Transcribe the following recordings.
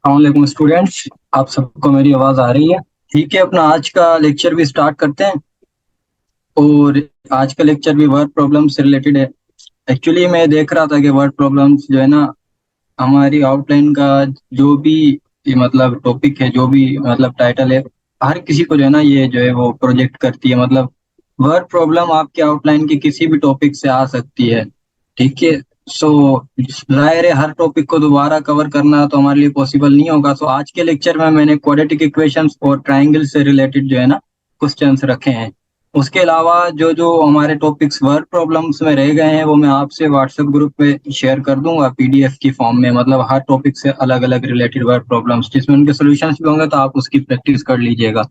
अस्सलाम स्टूडेंट्स, आप सबको मेरी आवाज़ आ रही है? ठीक है, अपना आज का लेक्चर भी स्टार्ट करते हैं। और आज का लेक्चर भी वर्ड प्रॉब्लम से रिलेटेड है। एक्चुअली मैं देख रहा था कि वर्ड प्रॉब्लम्स जो है ना, हमारी आउटलाइन का जो भी ये मतलब टॉपिक है, जो भी मतलब टाइटल है, हर किसी को जो है ना ये जो है वो प्रोजेक्ट करती है। मतलब वर्ड प्रॉब्लम आपके आउटलाइन के किसी भी टॉपिक से आ सकती है। ठीक है। सो जाहिर है हर टॉपिक को दोबारा कवर करना तो हमारे लिए पॉसिबल नहीं होगा। सो आज के लेक्चर में मैंने क्वाड्रेटिक इक्वेशंस और ट्रायंगल से रिलेटेड जो है ना क्वेश्चंस रखे हैं। उसके अलावा जो जो हमारे टॉपिक्स वर्ड प्रॉब्लम्स में रह गए हैं वो मैं आपसे व्हाट्सएप ग्रुप पे शेयर कर दूंगा पीडीएफ की फॉर्म में। मतलब हर टॉपिक से अलग अलग रिलेटेड वर्ड प्रॉब्लम्स जिसमें उनके सॉल्यूशंस भी होंगे, तो आप उसकी प्रैक्टिस कर लीजिएगा।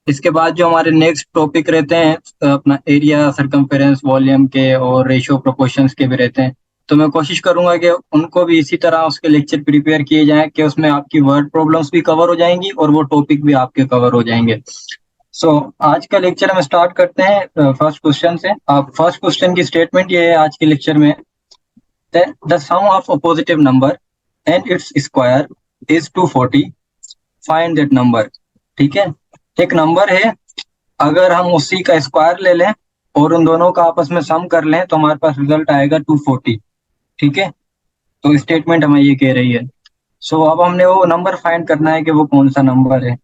इसके बाद जो हमारे नेक्स्ट टॉपिक रहते हैं अपना एरिया, सरकमफेरेंस, वॉल्यूम के और रेशियो प्रोपोर्शंस के भी रहते हैं। तो मैं कोशिश करूंगा कि उनको भी इसी तरह उसके लेक्चर प्रिपेयर किए जाएं कि उसमें आपकी वर्ड प्रॉब्लम्स भी कवर हो जाएंगी और वो टॉपिक भी आपके कवर हो जाएंगे। सो आज का लेक्चर हम स्टार्ट करते हैं फर्स्ट क्वेश्चन से। आप फर्स्ट क्वेश्चन की स्टेटमेंट ये है आज के लेक्चर में, the sum of a positive number and its square is 240, find that number. ठीक है। एक नंबर है, अगर हम उसी का स्क्वायर ले लें और उन दोनों का आपस में सम कर लें तो हमारे पास रिजल्ट आएगा 240। ठीक है। तो स्टेटमेंट हमें ये कह रही है। सो अब हमने वो नंबर फाइंड करना है कि वो कौन सा नंबर है।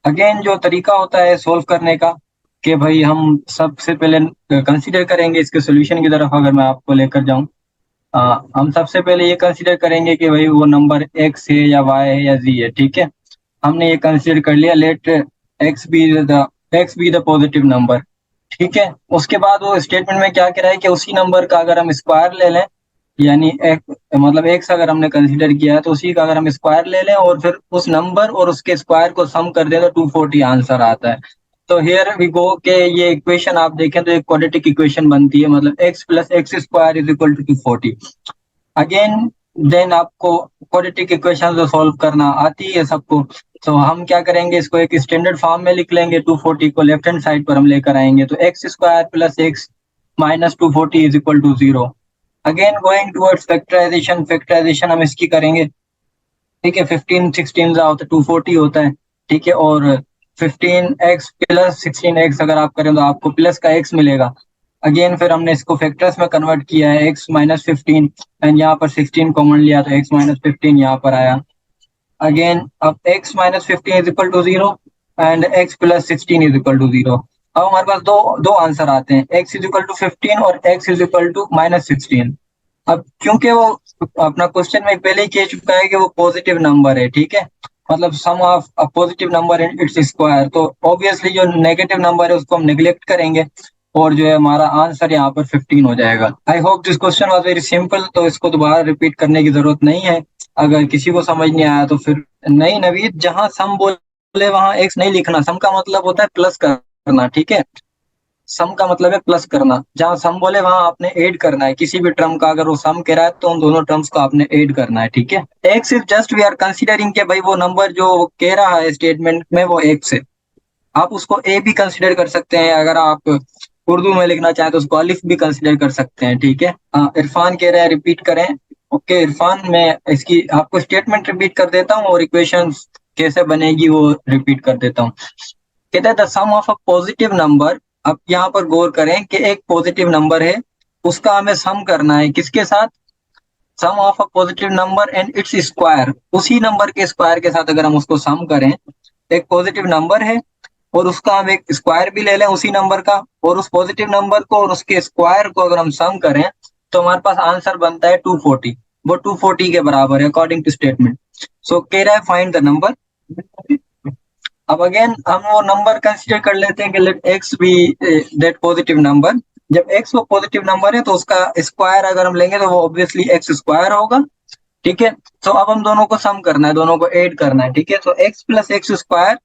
अगेन जो तरीका होता है सॉल्व करने का, कि भाई हम सबसे पहले कंसीडर करेंगे इसके सॉल्यूशन की तरफ। अगर मैं आपको लेकर जाऊं, हम सबसे पहले ये कंसीडर करेंगे कि भाई वो नंबर एक्स है या वाई है या जी है। ठीक है। हमने ये कंसीडर कर लिया, let x be the positive number. ठीक है। उसके बाद वो स्टेटमेंट में क्या कह रहा है कि उसी नंबर का अगर हम स्क्वायर ले लें, यानी एक मतलब एक्स अगर हमने कंसीडर किया है तो उसी का अगर हम स्क्वायर ले लें और फिर उस नंबर और उसके स्क्वायर को सम कर दें तो 240 आंसर आता है। तो हियर वी गो के ये इक्वेशन आप देखें तो एक क्वाड्रेटिक इक्वेशन बनती है। मतलब x plus x square is equal to 240। Again then आपको क्वाड्रेटिक इक्वेशन जो सॉल्व करना आती है सबको। तो हम क्या करेंगे, इसको एक स्टैंडर्ड फॉर्म में लिख लेंगे। 240 को लेफ्ट हैंड साइड पर हम लेकर आएंगे तो x square plus x minus 240 is equal to 0। Again going towards factorisation, factorisation हम इसकी करेंगे। ठीक है। 15 16 का होता है 240 होता है। ठीक है। और 15x प्लस 16x अगर आप करें तो आपको प्लस का x मिलेगा। अगेन फिर हमने इसको फैक्टर्स में कन्वर्ट किया है, x माइनस 15 एंड यहाँ पर 16 कॉमन लिया तो x माइनस 15 यहाँ पर आया। अगेन अब x minus 15 is equal to 0 and x plus 16 is equal to 0। अब हमारे पास दो दो आंसर आते हैं, x इज इक्वल टू 15 और x is equal to minus 16। अब क्योंकि वो अपना क्वेश्चन में पहले ही कह चुका है कि वो पॉजिटिव नंबर है। ठीक है। मतलब sum of a positive number and its square, तो ऑब्वियसली जो नेगेटिव नंबर है उसको हम निगलेक्ट करेंगे और जो है हमारा आंसर यहाँ पर 15 हो जाएगा। आई hope this question was very simple, तो इसको दोबारा रिपीट करने की जरूरत नहीं है। अगर किसी को समझ नहीं आया तो फिर नहीं नवीद, जहां सम बोले वहां एक्स नहीं लिखना। सम का मतलब होता है प्लस करना। ठीक है। सम का मतलब है प्लस करना। जहां सम बोले वहां आपने ऐड करना है किसी भी टर्म का। अगर वो सम कह रहा है तो उन दोनों टर्म्स को आपने ऐड करना है। ठीक है। X is just we are considering के भाई वो नंबर जो कह रहा है स्टेटमेंट में वो एक्स है। आप उसको ए भी कंसिडर कर सकते हैं, अगर आप उर्दू में लिखना चाहें तो उसको अलिफ भी कंसिडर कर सकते हैं। ठीक है। इरफान कह रहे हैं रिपीट करें। ओके इरफान, मैं इसकी आपको स्टेटमेंट रिपीट कर देता हूँ और इक्वेशन कैसे बनेगी वो रिपीट कर देता हूँ। कहता है the sum of a positive number. अब यहाँ पर गौर करें कि एक पॉजिटिव नंबर है, उसका हमें सम करना है किसके साथ, sum of a positive number and its square. उसी नंबर के स्क्वायर के साथ अगर हम उसको सम करें, एक पॉजिटिव नंबर है और उसका हम एक स्क्वायर भी ले लें उसी नंबर का, और उस पॉजिटिव नंबर को और उसके स्क्वायर को अगर हम सम करें तो हमारे पास आंसर बनता है 240। वो 240 के बराबर है अकॉर्डिंग टू स्टेटमेंट। सो कह रहा है फाइंड द नंबर। अब अगेन हम वो नंबर कंसीडर कर लेते हैं कि let x be that positive number. जब एक्स वो पॉजिटिव नंबर है तो उसका स्क्वायर अगर हम लेंगे तो वो ऑब्वियसली एक्स स्क्वायर होगा। ठीक है। तो अब हम दोनों को सम करना है, दोनों को ऐड करना है। ठीक है। तो x plus x square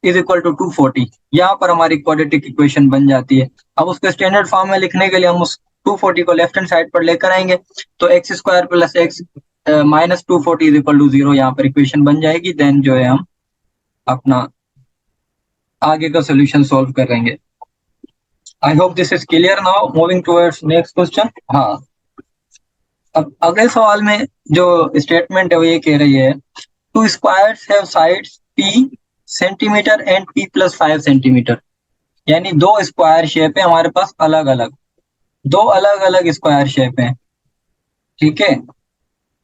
is equal to 240। यहाँ पर हमारी क्वाड्रेटिक इक्वेशन बन जाती है। अब उसको स्टैंडर्ड फॉर्म में लिखने के लिए हम उस 240 को लेफ्ट हैंड साइड पर लेकर आएंगे। तो x square plus x minus 240 is equal to 0 यहाँ पर इक्वेशन बन जाएगी। देन जो है हम अपना आगे का सोल्यूशन सॉल्व करेंगे। आई hope this is clear now, moving towards next question. हाँ। अब अगले सवाल में जो स्टेटमेंट है वो ये कह रही है to squares have sides p centimetre and p plus 5 centimetre, यानी दो स्क्वायर शेप है हमारे पास अलग अलग, दो अलग अलग स्क्वायर शेप है। ठीक है,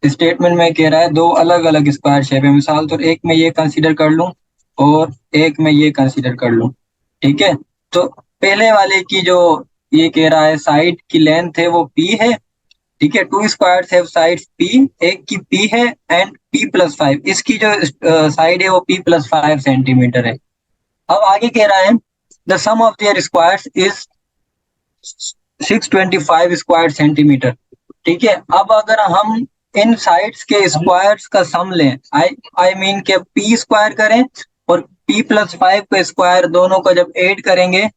स्टेटमेंट में कह रहा है दो अलग अलग स्क्वायर शेप है, मिसाल तो एक में ये कंसीडर कर लूं और एक में ये कंसीडर कर लूं। ठीक है, तो पहले वाले की जो ये कह रहा है साइड की लेंथ है वो p है। ठीक है, to squares have sides p, एक की p है एंड p प्लस 5, इसकी जो साइड है वो p प्लस 5 सेंटीमीटर है। अब आगे कह रहा है the sum of their squares is 625 square centimetre. ठीक है, अब अगर हम इन साइड्स के स्क्वायर्स का सम लें, आई मीन के पी स्क्वायर करें और पी प्लस 5 का स्क्वायर, दोनों को जब ऐड करेंगे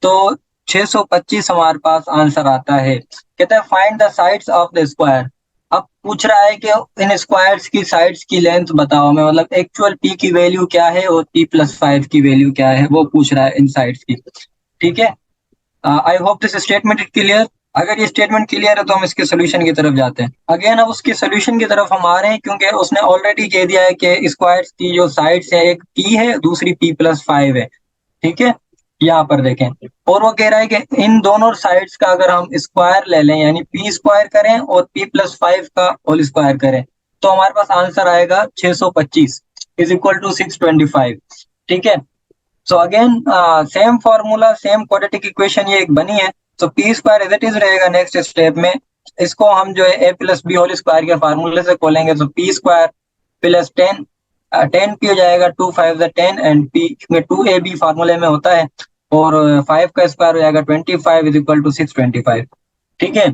तो 625 हमारे पास आंसर आता है। कहता है find the sides of the square. अब पूछ रहा है कि इन स्क्वायर्स की साइड्स की लेंथ बताओ, मैं मतलब एक्चुअल पी की वैल्यू क्या है और पी प्लस 5 की वैल्यू क्या है वो पूछ रहा है इन साइड्स की। ठीक है, I hope this statement is clear. अगर ये स्टेटमेंट क्लियर है तो हम इसके सोल्यूशन की तरफ जाते हैं। अगेन अब उसके सोल्यूशन की तरफ हम आ रहे हैं क्योंकि उसने ऑलरेडी कह दिया है कि स्क्वायर्स की जो साइड्स है एक p है दूसरी p प्लस 5 है। ठीक है, यहाँ पर देखें, और वो कह रहा है कि इन दोनों साइड्स का अगर हम स्क्वायर ले लें यानी p स्क्वायर करें और p प्लस 5 का होल स्क्वायर करें तो हमारे पास आंसर आएगा 625 इज इक्वल टू 625। ठीक है, so again same formula same quadratic equation ये एक बनी है, तो p square as it is रहेगा। नेक्स्ट स्टेप में इसको हम जो है a plus b whole square के फार्मूले से खोलेंगे, तो पी स्क्वायर प्लस 10 10 पी हो जाएगा, 2 5 10 एंड पी में 2ab फार्मूले में होता है, और 5 का स्क्वायर हो जाएगा 25 इज इक्वल टू 625। ठीक है,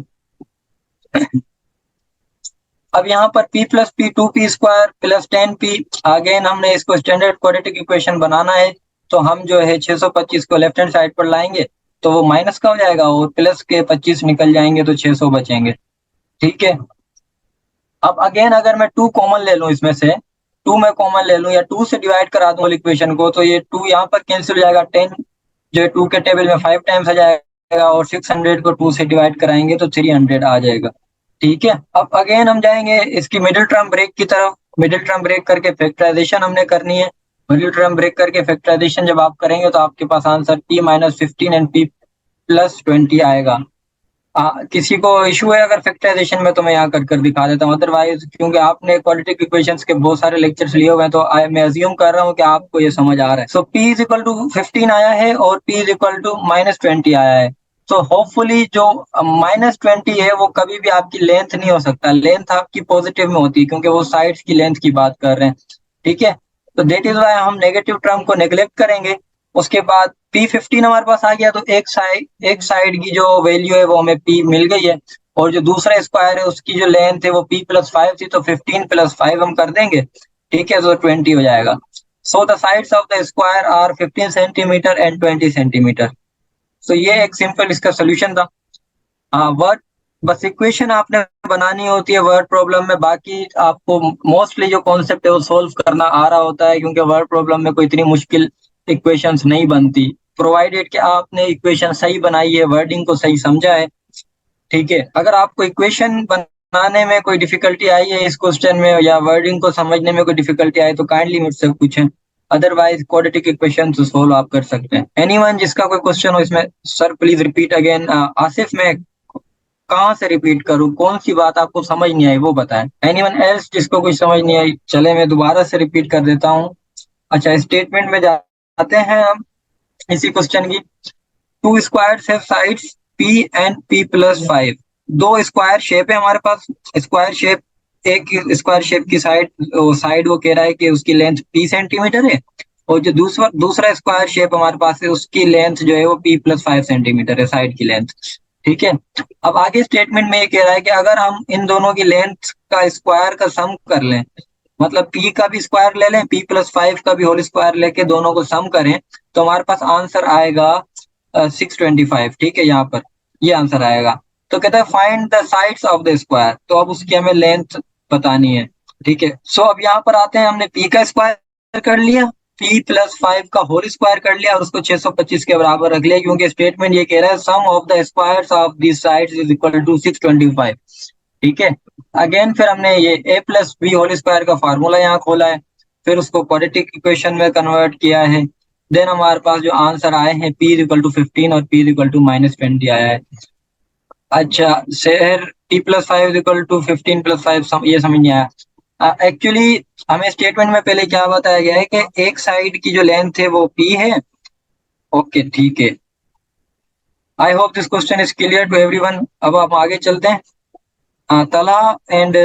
अब यहाँ पर p plus P 2p square plus 10p, again हमने इसको स्टैंडर्ड क्वाड्रेटिक इक्वेशन बनाना है, तो हम जो है 625 को लेफ्ट हैंड साइड पर लाएंगे तो वो माइनस का हो जाएगा और प्लस के 25 निकल जाएंगे तो 600 बचेंगे। ठीक है, अब अगेन अगर मैं 2 कॉमन ले लूं इसमें से, 2 मैं कॉमन ले लूं या 2 से डिवाइड करा दूं इक्वेशन को, तो ये 2 यहाँ पर कैंसिल हो जाएगा, 10 जो है 2 के टेबल में 5 टाइम्स आ जाएगा और 600 को 2 से डिवाइड कराएंगे तो 300 आ जाएगा। ठीक है, अब अगेन हम जाएंगे इसकी मिडिल टर्म ब्रेक की तरफ। मिडिल टर्म ब्रेक करके फैक्टराइजेशन हमने करनी है। मिडिल टर्म ब्रेक करके फैक्टराइजेशन जब आप करेंगे तो आपके पास answer p minus 15 and p plus 20 आएगा। किसी को इशू है अगर फैक्टराइजेशन में तो मैं यहाँ कर दिखा देता हूँ, अदरवाइज क्योंकि आपने क्वाड्रेटिक इक्वेशंस के बहुत सारे लेक्चर्स लिए हुए हैं तो मैं अज्यूम कर रहा हूँ कि आपको ये समझ आ रहा है। So p is equal to 15 आया है और p is equal to minus 20 आया है। तो होपफुली जो माइनस 20 है वो कभी भी आपकी लेंथ नहीं हो सकता, लेंथ आपकी पॉजिटिव में होती है क्योंकि वो साइड्स की लेंथ की बात कर रहे हैं। ठीक है, तो देट इज वाई हम नेगेटिव टर्म को नेग्लेक्ट करेंगे। उसके बाद p15 हमारे पास आ गया, तो एक साइड की जो वैल्यू है वो हमें p मिल गई है, और जो दूसरा स्क्वायर है उसकी जो लेंथ है वो p प्लस 5 थी, तो 15 प्लस 5 हम कर देंगे। ठीक है, तो 20 हो जाएगा। So the sides of the square are 15 centimetre and 20 centimetre. So ये एक सिंपल इसका सोल्यूशन था। वर्ड बस इक्वेशन आपने बनानी होती है वर्ड प्रॉब्लम में, बाकी आपको मोस्टली जो कॉन्सेप्ट है वो सोल्व करना आ रहा होता है क्योंकि वर्ड प्रॉब्लम में कोई इतनी मुश्किल इक्वेशंस नहीं बनती, प्रोवाइडेड कि आपने इक्वेशन सही बनाई है, वर्डिंग को सही समझा है। ठीक है, अगर आपको इक्वेशन बनाने में कोई डिफिकल्टी आई है इस क्वेश्चन में या वर्डिंग को समझने में कोई डिफिकल्टी आई तो काइंडली मुझसे पूछें, अदरवाइज क्वाड्रेटिक इक्वेशन तो सोल्व आप कर सकते हैं। एनीवन जिसका कोई क्वेश्चन हो इसमें, sir please repeat again. Asif, मैं कहाँ से रिपीट करूँ, कौन सी बात आपको समझ नहीं आई वो बताएं। एनीवन एल्स जिसको कुछ समझ नहीं आई, चले मैं दोबारा से रिपीट कर देता हूँ। अच्छा, स्टेटमेंट में जाते हैं हम इसी क्वेश्चन की। To squares have sides p and p plus 5, दो स्क्वायर शेप है हमारे पास। स्क्वायर शेप, एक स्क्वायर शेप की साइड वो कह रहा है कि उसकी लेंथ p सेंटीमीटर है, और जो दूसरा दूसरा स्क्वायर शेप हमारे पास है उसकी लेंथ जो है वो p प्लस 5 सेंटीमीटर है, साइड की लेंथ। ठीक है, अब आगे स्टेटमेंट में ये कह रहा है कि अगर हम इन दोनों की लेंथ का स्क्वायर का सम कर लें, मतलब p का भी स्क्वायर ले लें, p प्लस 5 का भी होल स्क्वायर लेके दोनों को सम करें तो हमारे पास आंसर आएगा 625। ठीक है, यहाँ पर ये आंसर आएगा। तो कहता है find the sides of the square, तो अब उसकी हमें लेंथ बतानी है। ठीक है, सो अब यहाँ पर आते हैं, हमने p का स्क्वायर कर लिया, p प्लस 5 का होल स्क्वायर कर लिया और उसको 625 के बराबर रख लिया क्योंकि स्टेटमेंट ये कह रहा है sum of the squares of this sides is equal to 625। ठीक है, अगेन फिर हमने ये a plus b whole square का फार्मूला यहाँ खोला है, फिर उसको क्वाड्रेटिक इक्वेशन में कन्वर्ट किया है, देन हमारे पास जो आंसर आए हैं P इक्वल टू 15 और P इक्वल टू -20 आया है। अच्छा सर, T+5 इक्वल टू 15+5 ये समझ नहीं आया। एक्चुअली हमें स्टेटमेंट में पहले क्या बताया गया है कि एक साइड की जो लेंथ है वो P है। ओके ठीक है, I hope this question is clear to everyone. अब आप आगे चलते हैं। तला एंड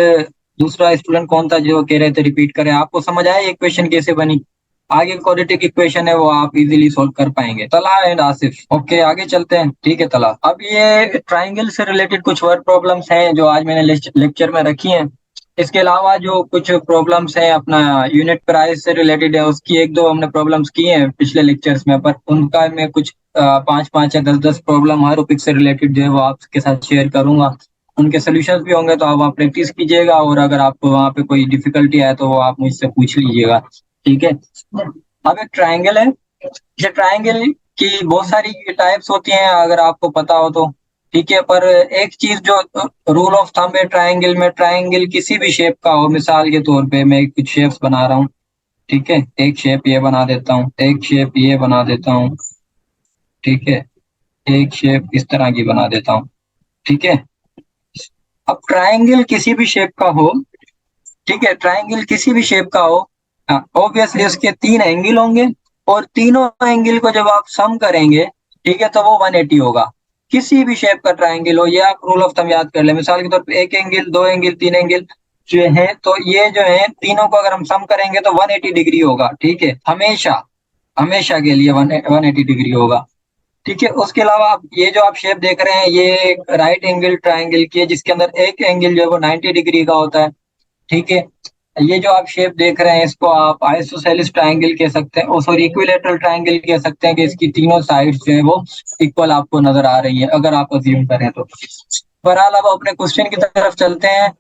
दूसरा स्टूडेंट कौन था जो कह रहे थे रिपीट करें? आपको समझ आया ये क्वेश्चन कैसे बनी? आगे क्वाड्रेटिक इक्वेशन है वो आप इजीली सॉल्व कर पाएंगे। तला एंड आसिफ, ओके आगे चलते हैं। ठीक है तला, अब ये ट्राइंगल से रिलेटेड कुछ वर्ड प्रॉब्लम्स हैं जो आज मैंने लेक्चर में रखी हैं। इसके अलावा जो कुछ प्रॉब्लम्स हैं अपना यूनिट प्राइस से रिलेटेड है, उसकी एक दो हमने प्रॉब्लम्स की हैं पिछले लेक्चर्स में, पर उनका मैं कुछ 5-5 या 10-10 प्रॉब्लम हर टॉपिक से रिलेटेड जो है वो आपके साथ शेयर करूंगा। उनके सोल्यूशंस भी होंगे तो अब आप प्रैक्टिस कीजिएगा, और अगर आपको वहाँ पे कोई डिफिकल्टी आए तो वो आप मुझसे पूछ लीजिएगा। ठीक है, अब एक ट्राइंगल है। ये ट्राइंगल की बहुत सारी टाइप्स होती हैं अगर आपको पता हो तो। ठीक है, पर एक चीज जो रूल ऑफ थंब है ट्राइंगल में, ट्राइंगल किसी भी शेप का हो, मिसाल के तौर पे मैं कुछ शेप्स बना रहा हूँ। ठीक है, एक शेप ये बना देता हूँ, एक शेप ये बना देता हूँ। ठीक है, एक शेप इस तरह की बना देता हूँ। ठीक है, अब ट्राइंगल किसी भी शेप का हो, ठीक है, ट्राइंगल किसी भी शेप का हो, ऑब्वियसली उसके 3 एंगल होंगे, और तीनों एंगल को जब आप सम करेंगे, ठीक है, तो वो 180 होगा। किसी भी शेप का ट्राइंगल हो, ये आप रूल ऑफ थंब याद कर ले। मिसाल के तौर पे एक एंगल, दो एंगल, तीन एंगल जो है, तो ये जो है तीनों को अगर हम सम करेंगे तो 180 डिग्री होगा। ठीक है, हमेशा, हमेशा के लिए 180 डिग्री होगा। ठीक है, उसके अलावा ये जो आप शेप देख रहे हैं ये राइट एंगल ट्राइंगल की है, जिसके अंदर एक एंगल जो है वो 90 डिग्री का होता है। ठीक है, ये जो आप शेप देख रहे हैं इसको आप आइसोसेलेस ट्रायंगल कह सकते हैं, और सॉरी इक्विलेटरल ट्रायंगल कह सकते हैं, कि इसकी तीनों साइड्स जो है वो इक्वल आपको नजर आ रही है अगर आप अज्यूम करें तो। बहरहाल अब अपने क्वेश्चन की तरफ चलते हैं।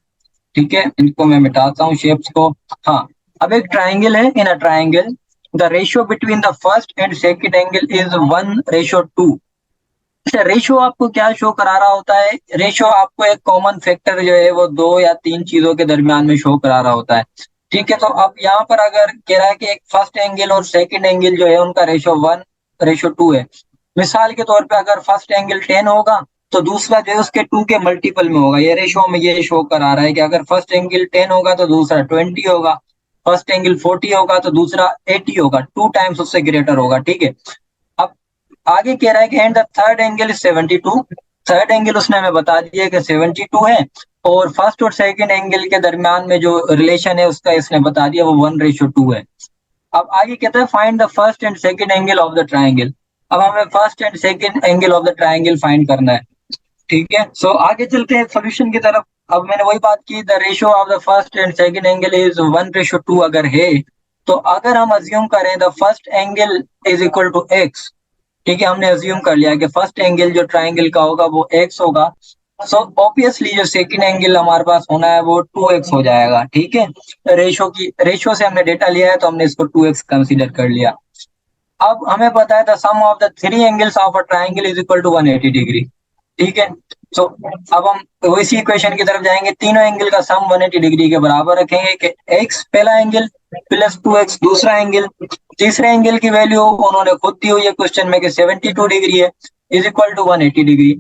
ठीक है, इनको मैं मिटाता हूँ शेप्स को। हाँ, अब एक ट्रायंगल है, in a triangle the ratio between the first and second angle is 1:2। अच्छा, रेशियो आपको क्या शो करा रहा होता है? रेशियो आपको एक कॉमन फैक्टर जो है वो दो या तीन चीजों के दरमियान में शो करा रहा होता है। ठीक है, तो अब यहाँ पर अगर कह रहा है कि एक फर्स्ट एंगल और सेकंड एंगल जो है उनका रेशियो 1:2 है। मिसाल के तौर पे अगर फर्स्ट एंगल 10 होगा तो दूसरा जो है उसके 2 के मल्टीपल में होगा। ये रेशियो में ये शो करा रहा है कि अगर फर्स्ट एंगल 10 होगा तो दूसरा 20 होगा, फर्स्ट एंगल 40 होगा तो दूसरा 80 होगा, 2 टाइम्स उससे ग्रेटर होगा। ठीक है, अब आगे कह रहा है कि and the third angle is 72। Third angle उसने हमें बता दिया कि 72 है, और फर्स्ट और सेकंड एंगल के दरमियान में जो रिलेशन है उसका इसने बता दिया वो 1:2 है। अब आगे कहता है find the first and second angle of the triangle. अब हमें first and second angle of the triangle find करना है। ठीक है, सो आगे चलते हैं सोल्यूशन की तरफ। अब मैंने वही बात की, the ratio of the first and second angle is 1:2 अगर है, तो अगर हम अज्यूम करें the first angle is equal to x. ठीक है, हमने अज्यूम कर लिया कि फर्स्ट एंगल जो ट्राइंगल का होगा वो एक्स होगा, सो ऑब्वियसली जो सेकंड एंगल हमारे पास होना है वो 2x हो जाएगा। ठीक है, रेशियो से हमने डेटा लिया है तो हमने इसको 2x कंसीडर कर लिया। अब हमें पता है the sum of the 3 angles of a triangle is equal to 180 degree. ठीक है, सो अब हम इसी इक्वेशन की तरफ जाएंगे, तीनों एंगल का सम 180 डिग्री के बराबर रखेंगे कि x पहला एंगल प्लस 2x दूसरा एंगल। तीसरे एंगल की वैल्यू उन्होंने खुद दी हुई है क्वेश्चन में कि 72 डिग्री है, इज इक्वल टू 180 डिग्री।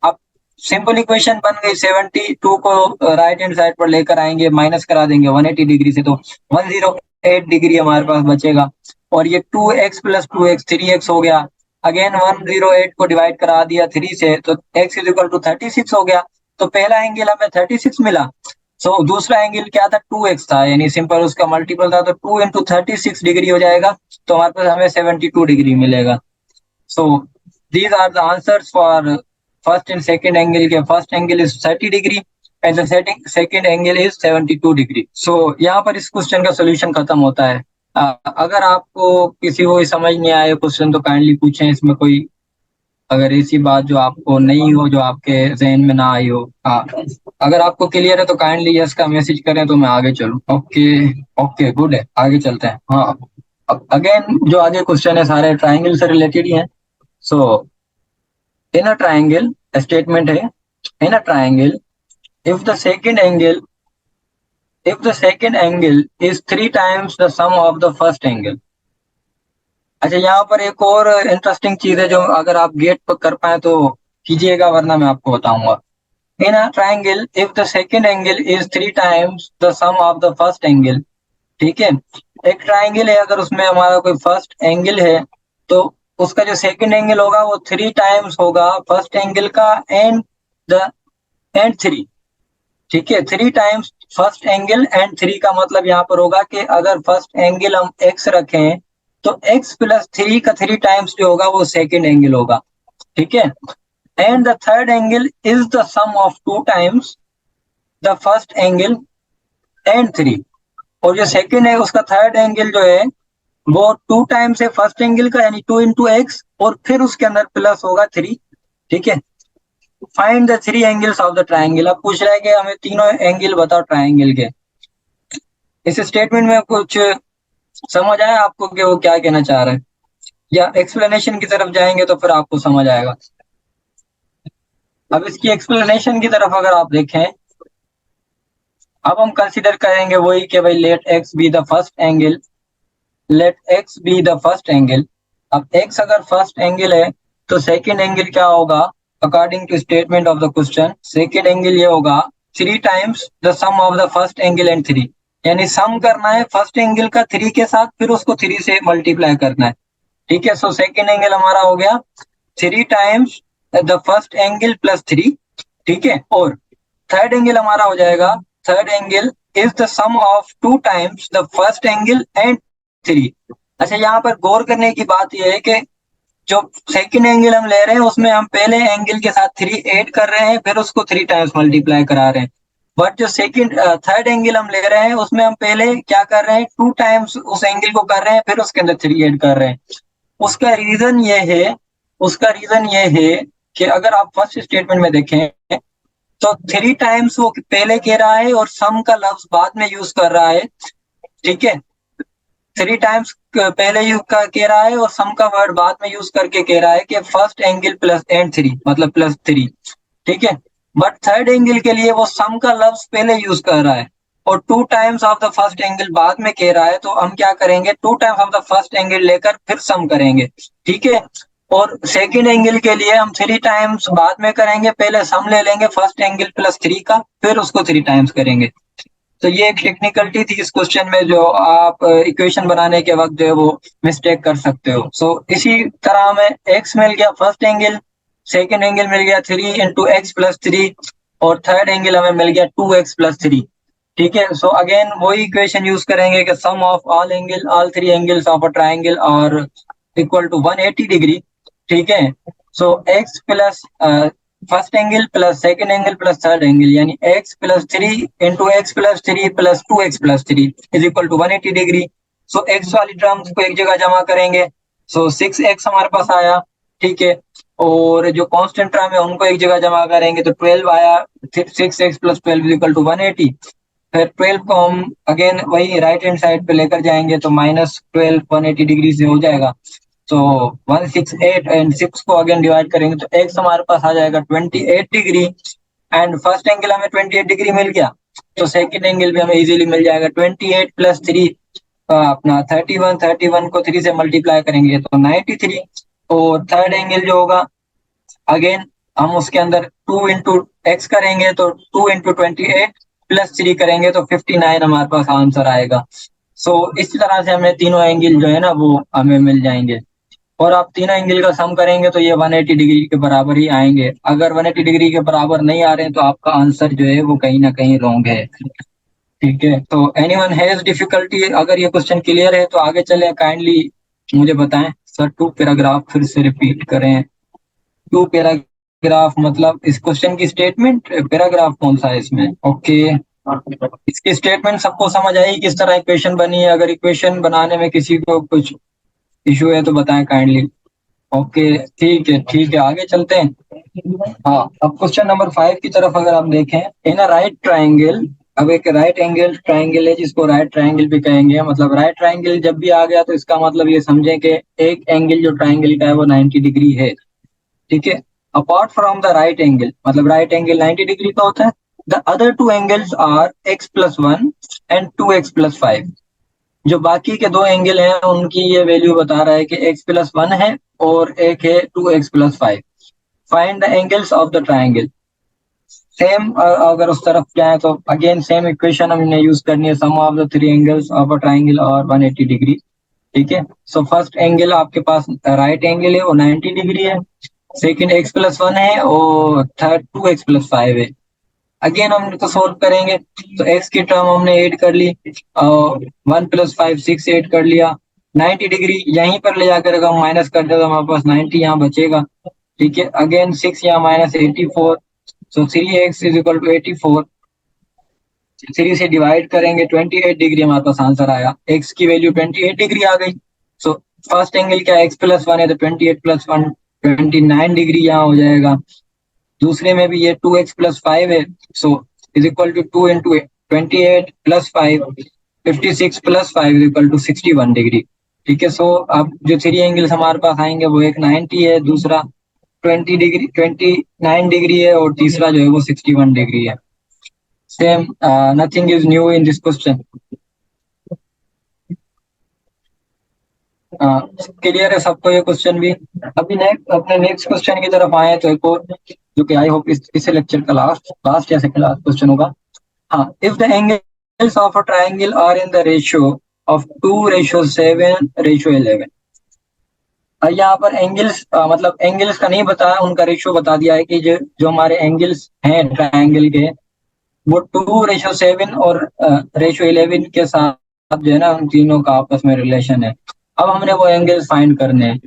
अब सिंपल इक्वेशन बन गई, 72 को राइट हैंड साइड पर लेकर आएंगे, माइनस करा देंगे 180 डिग्री से, तो 108 डिग्री हमारे पास बचेगा। और ये 2x प्लस 2x 3x हो गया। अगेन 108 को डिवाइड करा दिया 3 से, तो x इज इक्वल टू 36 हो गया। तो पहला एंगल हमें 36 मिला, सो दूसरा एंगल क्या था? 2x था, यानी सिंपल उसका मल्टीपल था, तो 2 इंटू 36 डिग्री हो जाएगा, तो हमारे पास हमें 72 डिग्री मिलेगा। So these are the answers for first and second angle के। First angle is 30 degree and the second angle is 72 degree. So यहाँ पर इस क्वेश्चन का सोल्यूशन खत्म होता है। अगर आपको किसी को समझ नहीं आए क्वेश्चन तो काइंडली पूछें, इसमें कोई अगर ऐसी बात जो आपको नहीं हो, जो आपके जहन में ना आई हो। हाँ, अगर आपको क्लियर है तो काइंडली यस का मैसेज करें तो मैं आगे चलूं। ओके, ओके गुड है, आगे चलते हैं। हाँ, अब अगेन जो आगे क्वेश्चन है सारे ट्राइंगल से रिलेटेड ही हैं। सो इन अ ट्राइंगल, स्टेटमेंट है, in a triangle if the second angle if the second angle is 3 times the sum of the first angle। अच्छा, यहाँ पर एक और इंटरेस्टिंग चीज है जो अगर आप गेट पर कर पाए तो कीजिएगा, वरना मैं आपको बताऊंगा। In a triangle if the second angle is 3 times the sum of the first angle. ठीक है, एक ट्राइंगल है, अगर उसमें हमारा कोई फर्स्ट एंगल है तो उसका जो सेकंड एंगल होगा वो 3 टाइम्स होगा फर्स्ट एंगल का एंड द एंड 3। ठीक है, 3 टाइम्स फर्स्ट एंगल एंड 3 का मतलब यहाँ पर होगा कि अगर फर्स्ट एंगल हम एक्स रखें तो एक्स प्लस 3 का 3 टाइम्स जो होगा वो सेकंड एंगल होगा। ठीक है, and the third angle is the sum of 2 times the first angle and 3। और जो सेकंड है उसका थर्ड एंगल जो है वो 2 टाइम्स है फर्स्ट एंगल का, यानी 2 इंटू एक्स, और फिर उसके अंदर प्लस होगा 3। ठीक है, find the 3 angles of the triangle. अब पूछ रहा है कि हमें तीनों एंगल बताओ ट्राइंगल के। इस स्टेटमेंट में कुछ समझ आया आपको कि वो क्या कहना चाह रहा है, या एक्सप्लेनेशन की तरफ जाएंगे तो फिर आपको समझ आएगा। अब इसकी एक्सप्लेनेशन की तरफ अगर आप देखें, अब हम कंसीडर करेंगे वही कि भाई let x be the first angle, let x be the first angle. अब एक्स अगर फर्स्ट एंगल है तो सेकेंड एंगल क्या होगा, according to statement of the question second angle ये होगा 3 times the sum of the first angle and 3। यानी सम करना है फर्स्ट एंगल का 3 के साथ, फिर उसको 3 से मल्टीप्लाई करना है। ठीक है, सो सेकेंड एंगल हमारा हो गया 3 times the first angle plus 3। ठीक है, और थर्ड एंगल हमारा हो जाएगा, third angle is the sum of 2 times the first angle and 3। अच्छा, यहाँ पर गौर करने की बात यह है कि जो सेकंड एंगल हम ले रहे हैं उसमें हम पहले एंगल के साथ 3 ऐड कर रहे हैं, फिर उसको 3 टाइम्स मल्टीप्लाई करा रहे हैं। बट जो सेकंड थर्ड एंगल हम ले रहे हैं उसमें हम पहले क्या कर रहे हैं, 2 टाइम्स उस एंगल को कर रहे हैं, फिर उसके अंदर 3 ऐड कर रहे हैं। उसका रीजन ये है, उसका रीजन ये है कि अगर आप फर्स्ट स्टेटमेंट में देखें तो 3 टाइम्स वो पहले कह रहा है और सम का लफ्ज बाद में यूज कर रहा है। ठीक है, 3 टाइम्स पहले यूज कह रहा है और सम का वर्ड बाद में यूज करके कह रहा है कि फर्स्ट एंगल प्लस एंड 3 मतलब प्लस 3। ठीक है, बट थर्ड एंगल के लिए वो सम का लफ्ज पहले यूज कर रहा है और 2 times of the first angle बाद में कह रहा है, तो हम क्या करेंगे, 2 times of the first angle लेकर फिर सम करेंगे। ठीक है, और सेकेंड एंगल के लिए हम 3 टाइम्स बाद में करेंगे, पहले सम ले लेंगे फर्स्ट एंगल प्लस 3 का, फिर उसको 3 टाइम्स करेंगे। तो ये एक टेक्निकलिटी थी इस क्वेश्चन में जो आप इक्वेशन बनाने के वक्त जो है वो मिस्टेक कर सकते हो। सो इसी तरह हमें एक्स मिल गया फर्स्ट एंगल, सेकेंड एंगल मिल गया 3 इंटू एक्स प्लस 3, और थर्ड एंगल हमें मिल गया 2x प्लस 3। ठीक है, सो अगेन वही इक्वेशन यूज करेंगे कि sum of all 3 angles of a triangle are equal to 180 degree. ठीक है, so x plus first angle plus second angle plus third angle, यानी x plus 3 into x plus 3 plus 2x plus 3 is equal to 180 degree. So x वाली terms को एक जगह जमा करेंगे, सो 6x हमारे पास आया। ठीक है, और जो कांस्टेंट टर्म है उनको एक जगह जमा करेंगे तो 12 आया, 6x प्लस 12 इक्वल टू 180। फिर 12 को हम अगेन वही राइट हैंड साइड पे लेकर जाएंगे तो माइनस 12 180 डिग्री से हो जाएगा। तो 168 एंड 6 को अगेन डिवाइड करेंगे तो एक्स हमारे पास आ जाएगा 28 डिग्री, एंड फर्स्ट एंगल हमें 28 डिग्री मिल गया, तो सेकंड एंगल भी हमें इजीली मिल जाएगा 28 प्लस 3 अपना 31, 31 को 3 से मल्टीप्लाई करेंगे तो 93। और थर्ड एंगल जो होगा अगेन हम उसके अंदर 2 इंटू एक्स करेंगे तो 2 इंटू 28 प्लस 3 करेंगे तो 59 हमारे पास आंसर आएगा। सो इसी तरह से हमें तीनों एंगल जो है ना वो हमें मिल जाएंगे, और आप तीनों एंगल का सम करेंगे तो ये 180 डिग्री के बराबर ही आएंगे। अगर 180 डिग्री के बराबर नहीं आ रहे हैं तो आपका आंसर जो है वो कहीं ना कहीं रॉन्ग है। ठीक है, तो एनीवन हैज डिफिकल्टी, अगर ये क्वेश्चन क्लियर है तो आगे चलें, काइंडली मुझे बताएं सर। 2 पैराग्राफ फिर से रिपीट करें। 2 पैराग्राफ मतलब इस क्वेश्चन की स्टेटमेंट, पैराग्राफ कौन सा है इसमें? ओके, इसकी स्टेटमेंट सबको समझ आई किस तरह इक्वेशन बनी है? अगर इक्वेशन बनाने में किसी को कुछ इशू है तो बताएं काइंडली। ओके, ठीक है, आगे चलते हैं। हाँ, अब क्वेश्चन नंबर 5 की तरफ अगर आप देखें, इन अ राइट ट्राइंगल। अब एक राइट एंगल ट्राइंगल है जिसको राइट ट्राइंगल भी कहेंगे, मतलब राइट ट्राइंगल जब भी आ गया तो इसका मतलब ये समझें कि एक एंगल जो ट्राइंगल का है वो 90 डिग्री है। ठीक है, apart from the right angle, मतलब राइट एंगल 90 डिग्री का होता है, the other two angles are x+1 and 2x+5। जो बाकी के दो एंगल हैं उनकी ये वैल्यू बता रहा है कि x+1 है और एक है 2x+5। Find the angles of the triangle. Same अगर उस तरफ जाए तो अगेन सेम इक्वेशन हमने यूज करनी है, sum of the three angles of a triangle are 180 degree. ठीक है, सो फर्स्ट एंगल आपके पास राइट एंगल है वो 90 डिग्री है, सेकंड x+1 है और थर्ड 2x+5 है। अगेन हम तो सोल्व करेंगे तो x की टर्म हमने ऐड कर ली और 1+5 6 ऐड कर लिया, 90 डिग्री यहीं पर ले जाकर अगर हम माइनस कर दे तो हमारे पास 90 यहाँ बचेगा। ठीक है, अगेन 6 यहाँ -84, सो 3x = 84। 3 से डिवाइड करेंगे 28 डिग्री हमारे पास आंसर आया, x की वैल्यू 28 डिग्री आ गई। सो फर्स्ट एंगल क्या x+1 है तो 28+1 29 डिग्री यहाँ हो जाएगा। दूसरे में भी ये 2x+5 है, सो = 2 × 28+5 56+5 = 61 डिग्री। ठीक है, सो अब जो थ्री एंगल्स हमारे पास आएंगे वो एक 90 है, दूसरा 20 डिग्री 29 डिग्री है और तीसरा जो है वो 61 डिग्री है। Same, nothing is new in this question. Clear है सबको ये क्वेश्चन भी। अभी नेक्स्ट अपने नेक्स्ट क्वेश्चन की तरफ आए तो एक और जो कि आई होप इस लेक्चर का लास्ट लास्ट या सेकंड लास्ट क्वेश्चन होगा। हाँ, if the angles of a triangle are in the ratio of 2:7:11। यहाँ पर एंगल्स मतलब एंगल्स का नहीं बताया, उनका रेशियो बता दिया है कि जो जो हमारे एंगल्स हैं ट्राइंगल के वो 2:7 और रेशियो 11 के साथ जो है ना उन तीनों का आपस में रिलेशन है। अब हमने वो एंगल्स फाइंड करने हैं।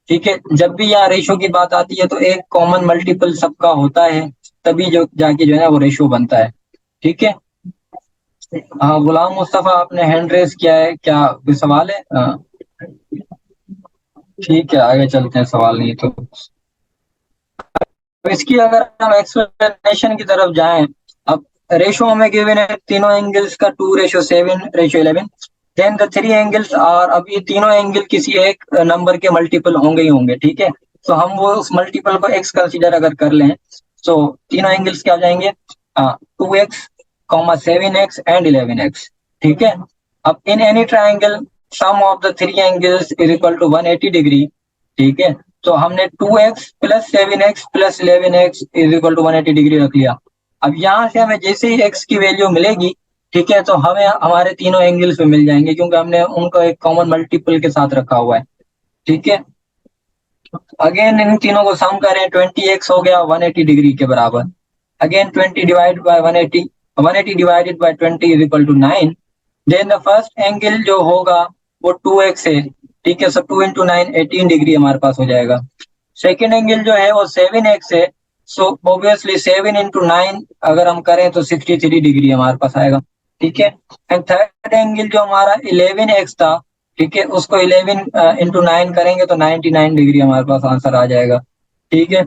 ठीक है, जब भी यहाँ रेशियो की बात आती है तो एक कॉमन मल्टीपल सबका होता है, तभी जो जाके जो है ना वो रेशियो बनता है। ठीक है, हाँ गुलाम मुस्तफा आपने हैंड रेस किया है, क्या कोई सवाल है? ठीक है, आगे चलते हैं, सवाल नहीं तो। तो इसकी अगर हम एक्सप्लेनेशन की तरफ जाएं, अब रेशो हमें गिवन है तीनों एंगल्स का 2:7:11। Then the three angles are, अब ये तीनों एंगल किसी एक नंबर के मल्टीपल होंगे ही होंगे। ठीक है, तो हम वो उस मल्टीपल को एक्स कंसीडर अगर कर लें तो तीनों एंगल्स क्या हो जाएंगे? 2x, 7x and 11x। ठीक है, अब in any triangle sum of the three angles = 180 degree. ठीक है, तो हमने 2x + 7x + 11x = 180 डिग्री रख लिया। अब यहाँ से हमें जैसे ही x की वैल्यू मिलेगी, ठीक है, तो हमें हमारे तीनों एंगल्स में मिल जाएंगे क्योंकि हमने उनको एक कॉमन मल्टीपल के साथ रखा हुआ है। ठीक है, अगेन इन तीनों को सम करें, 20x हो गया 180 डिग्री के बराबर। Again 20 divide by 180, 180 divided by 20 = 9। Then the first angle जो होगा वो 2x है। ठीक है, सो 2 × 9 18 डिग्री हमारे पास हो जाएगा। सेकेंड एंगल जो है वो 7x है, सो ऑब्वियसली 7 × 9 अगर हम करें तो 63 डिग्री हमारे पास आएगा। ठीक है, एंड थर्ड एंगल जो हमारा 11x था, ठीक है, उसको 11 × 9 करेंगे तो 99 डिग्री हमारे पास आंसर आ जाएगा। ठीक है,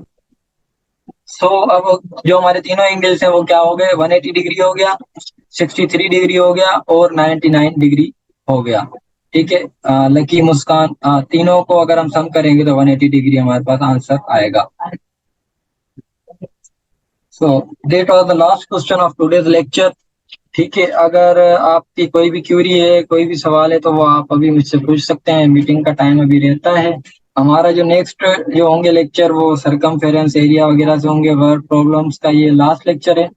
सो अब जो हमारे तीनों एंगल्स हैं वो क्या हो गए? 180 डिग्री हो गया, 63 डिग्री हो गया और 99 डिग्री हो गया। ठीक है, लकी मुस्कान, तीनों को अगर हम सम करेंगे तो 180 डिग्री हमारे पास आंसर आएगा। So that was the last question of today's lecture. ठीक है, अगर आपकी कोई भी क्यूरी है, कोई भी सवाल है तो वो आप अभी मुझसे पूछ सकते हैं, मीटिंग का टाइम अभी रहता है। हमारा जो नेक्स्ट जो होंगे लेक्चर वो सरकमफेरेंस एरिया वगैरह से होंगे, वर्ड प्रॉब्लम्स का ये लास्ट लेक्चर है।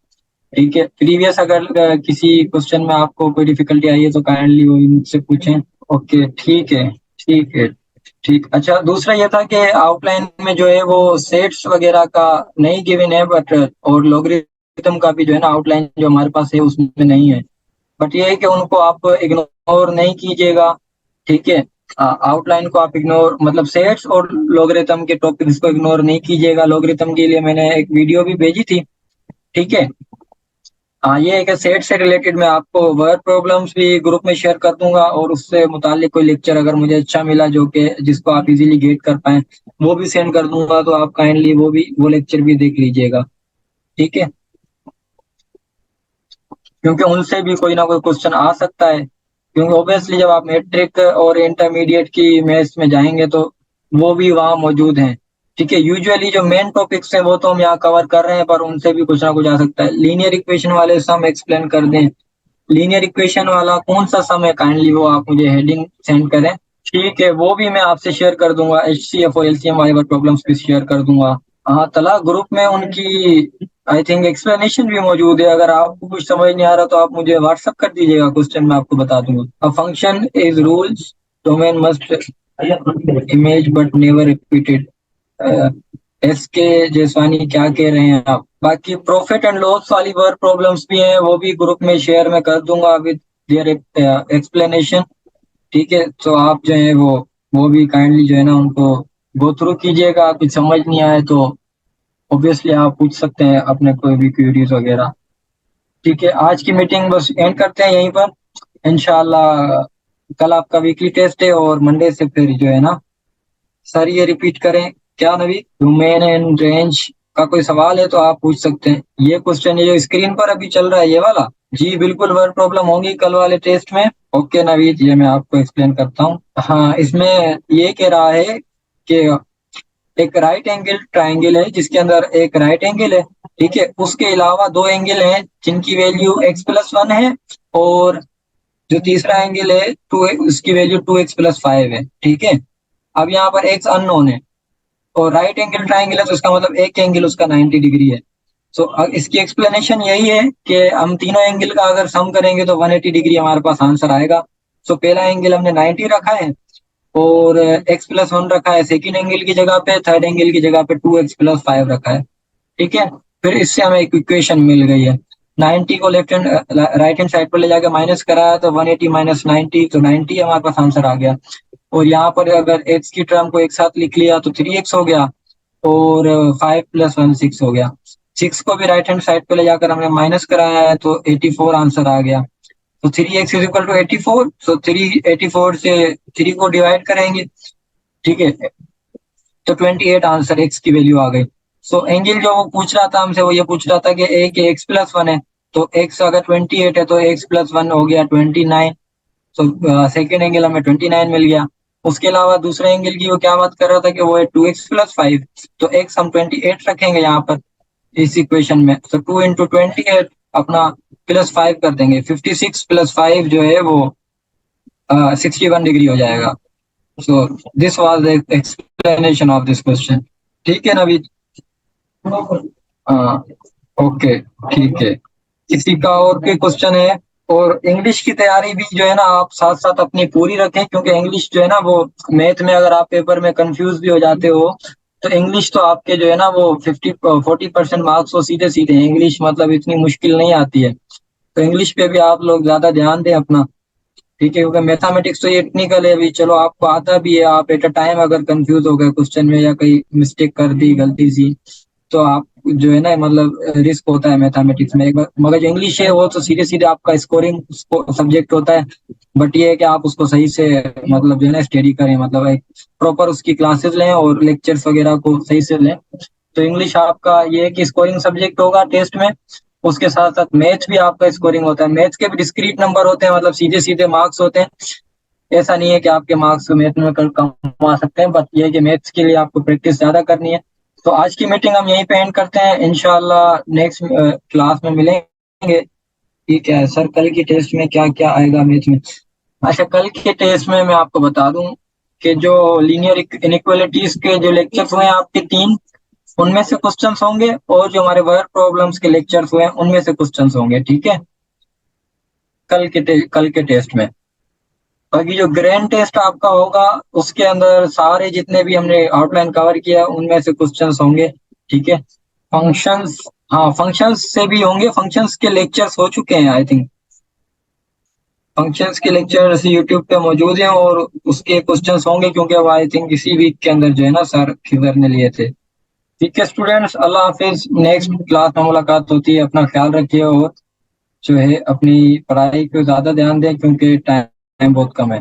ठीक है, प्रीवियस अगर किसी क्वेश्चन में आपको कोई डिफिकल्टी आई है तो काइंडली वो मुझसे पूछें। ओके, ठीक है, ठीक है, ठीक। अच्छा, दूसरा ये था कि आउटलाइन में जो है वो सेट्स वगैरह का नहीं गिवन है, बट और लॉगरिथम का भी जो है ना आउटलाइन जो हमारे पास है उसमें नहीं है। बट ये है कि उनको आप इग्नोर नहीं कीजिएगा। ठीक है, आउटलाइन को आप इग्नोर मतलब सेट्स और लॉगरिथम के टॉपिक्स को इग्नोर नहीं कीजिएगा। लॉगरिथम के लिए मैंने एक वीडियो भी भेजी थी। ठीक है, हाँ, ये है कि सेट से रिलेटेड मैं आपको वर्ड प्रॉब्लम्स भी ग्रुप में शेयर कर दूंगा और उससे मुतालिक कोई लेक्चर अगर मुझे अच्छा मिला जो कि जिसको आप इजीली गेट कर पाए वो भी सेंड कर दूंगा, तो आप काइंडली वो लेक्चर भी देख लीजिएगा। ठीक है, क्योंकि उनसे भी कोई ना कोई क्वेश्चन आ सकता है, क्योंकि ऑब्वियसली जब आप मैट्रिक और इंटरमीडिएट की मैथ्स में जाएंगे तो वो भी वहाँ मौजूद हैं। ठीक है, यूजुअली जो मेन टॉपिक्स हैं वो तो हम यहाँ कवर कर रहे हैं, पर उनसे भी कुछ ना कुछ आ सकता है। लीनियर इक्वेशन वाले सम एक्सप्लेन कर दें। लीनियर इक्वेशन वाला कौन सा सम है, काइंडली वो आप मुझे हेडिंग सेंड करें। ठीक है, वो भी मैं आपसे शेयर कर दूंगा, HCF और LCM वाले प्रॉब्लम्स भी शेयर कर दूंगा। हाँ, तला ग्रुप में उनकी आई थिंक एक्सप्लेनेशन भी मौजूद है। अगर आपको कुछ समझ नहीं आ रहा तो आप मुझे व्हाट्सअप कर दीजिएगा, क्वेश्चन मैं आपको बता दूंगा। A function is rules domain must image but never repeated. S के जयसवानी क्या कह रहे हैं आप? बाकी प्रॉफिट एंड लॉस वाली वर्क प्रॉब्लम्स भी हैं, वो भी ग्रुप में शेयर मैं कर दूंगा विद देयर एक्सप्लेनेशन। ठीक है, तो आप जो है वो भी काइंडली जो है ना उनको गो थ्रू कीजिएगा। कुछ समझ नहीं आए तो ऑब्वियसली आप पूछ सकते हैं अपने कोई भी क्वेरीज वगैरह। ठीक है, आज की मीटिंग बस एंड करते हैं यहीं पर। इंशाल्लाह कल आपका वीकली टेस्ट है और मंडे से फिर जो है ना सर ये रिपीट करें। क्या नवी डोमेन एंड रेंज का कोई सवाल है तो आप पूछ सकते हैं। ये क्वेश्चन ये जो स्क्रीन पर अभी चल रहा है ये वाला, जी बिल्कुल वर्ड प्रॉब्लम होगी कल वाले टेस्ट में। ओके नवीद, ये मैं आपको एक्सप्लेन करता हूँ। हाँ, इसमें ये कह रहा है कि एक राइट एंगल ट्राइंगल है जिसके अंदर एक राइट एंगल है। ठीक है, उसके अलावा दो एंगल हैं जिनकी वैल्यू x+1 है, और जो तीसरा एंगल है टू, उसकी वैल्यू 2x+5 है। ठीक है, अब यहाँ पर x अननोन है और राइट एंगल ट्राइंगल है, तो इसका मतलब एक एंगल उसका 90 डिग्री है। सो इसकी एक्सप्लेनेशन यही है कि हम तीनों एंगल का अगर सम करेंगे तो 180 डिग्री हमारे पास आंसर आएगा। सो पहला एंगल हमने 90 रखा है और x+1 रखा है सेकेंड एंगल की जगह पे, थर्ड एंगल की जगह पे 2x+5 रखा है। ठीक है, फिर इससे हमें एक इक्वेशन मिल गई है। 90 को left hand right hand side पर ले जाकर माइनस कराया तो 180 माइनस 90, तो 90 हमारे पास आंसर आ गया। और यहाँ पर अगर x की टर्म को एक साथ लिख लिया तो 3x हो गया, और 5+1 6 हो गया। 6 को भी राइट हैंड साइड पे ले जाकर हमने माइनस कराया है तो 84 आंसर आ गया। तो 3x = 84, सो 384 से 3 को डिवाइड करेंगे। ठीक है, तो 28 आंसर x की वैल्यू आ गई। सो एंगल जो वो पूछ रहा था हमसे, वो ये पूछ रहा था कि एक x+1 है, तो x अगर 28 है तो x+1 हो गया 29। तो सेकेंड एंगल हमें 29 मिल गया। उसके अलावा दूसरे एंगल की वो क्या बात कर रहा था कि वो है 2x+5, तो x हम 28 रखेंगे यहाँ पर इस इक्वेशन में। तो 2 × 28 अपना +5 कर देंगे, 56 + 5 जो है वो 61 डिग्री हो जाएगा। So this was the explanation of this question. ठीक है नवीद? हाँ, ओके, ठीक है। किसी का और कोई क्वेश्चन है? और इंग्लिश की तैयारी भी जो है ना आप साथ साथ अपनी पूरी रखें, क्योंकि इंग्लिश जो है ना वो मैथ में अगर आप पेपर में कंफ्यूज भी हो जाते हो तो इंग्लिश तो आपके जो है ना वो 40% मार्क्स वो सीधे सीधे हैं। इंग्लिश मतलब इतनी मुश्किल नहीं आती है, तो इंग्लिश पे भी आप लोग ज्यादा ध्यान दें अपना। ठीक है, क्योंकि मैथमेटिक्स तो ये टेक्निकल है अभी, चलो आपको आता भी है, आप एट अ टाइम अगर कंफ्यूज हो गए क्वेश्चन में या कहीं मिस्टेक कर दी गलती सी तो आप जो है ना मतलब रिस्क होता है मैथमेटिक्स में एक बार। मगर जो इंग्लिश है वो तो सीधे सीधे आपका स्कोरिंग सब्जेक्ट होता है। बट ये है कि आप उसको सही से मतलब जो है ना स्टडी करें, मतलब एक प्रॉपर उसकी क्लासेस लें और लेक्चर्स वगैरह को सही से लें। तो इंग्लिश आपका ये है कि स्कोरिंग सब्जेक्ट होगा टेस्ट में। उसके साथ साथ मैथ्स भी आपका स्कोरिंग होता है। मैथ्स के भी डिस्क्रीट नंबर होते हैं, मतलब सीधे सीधे मार्क्स होते हैं। ऐसा नहीं है कि आपके मार्क्स मैथ में कम आ सकते हैं, बट ये है कि मैथ्स के लिए आपको प्रैक्टिस ज्यादा करनी है। तो आज की मीटिंग हम यहीं पे एंड करते हैं, इंशाल्लाह नेक्स्ट क्लास में मिलेंगे। ठीक है सर, कल की टेस्ट में क्या क्या आएगा मैथ में? अच्छा, कल के टेस्ट में मैं आपको बता दूं कि जो लीनियर इनइक्वालिटीज के जो लेक्चर्स हुए हैं आपके 3, उनमें से क्वेश्चंस होंगे, और जो हमारे वर्क प्रॉब्लम्स के लेक्चर्स हुए हैं उनमें से क्वेश्चंस होंगे। ठीक है, कल के टेस्ट में। बाकी जो ग्रैंड टेस्ट आपका होगा उसके अंदर सारे जितने भी हमने आउटलाइन कवर किया उनमें से क्वेश्चंस होंगे। ठीक है, फंक्शंस, हाँ फंक्शंस से भी होंगे। फंक्शंस के लेक्चर्स हो चुके हैं आई थिंक। फंक्शंस के लेक्चर्स यूट्यूब पे मौजूद हैं और उसके क्वेश्चंस होंगे, क्योंकि वो आई थिंक इसी वीक के अंदर जो है ना सर खिजर ने लिए थे। ठीक है स्टूडेंट्स, अल्लाह हाफिज। नेक्स्ट क्लास में मुलाकात होती है, अपना ख्याल रखिए और जो है अपनी पढ़ाई को ज्यादा ध्यान दें क्योंकि टाइम बहुत कम है।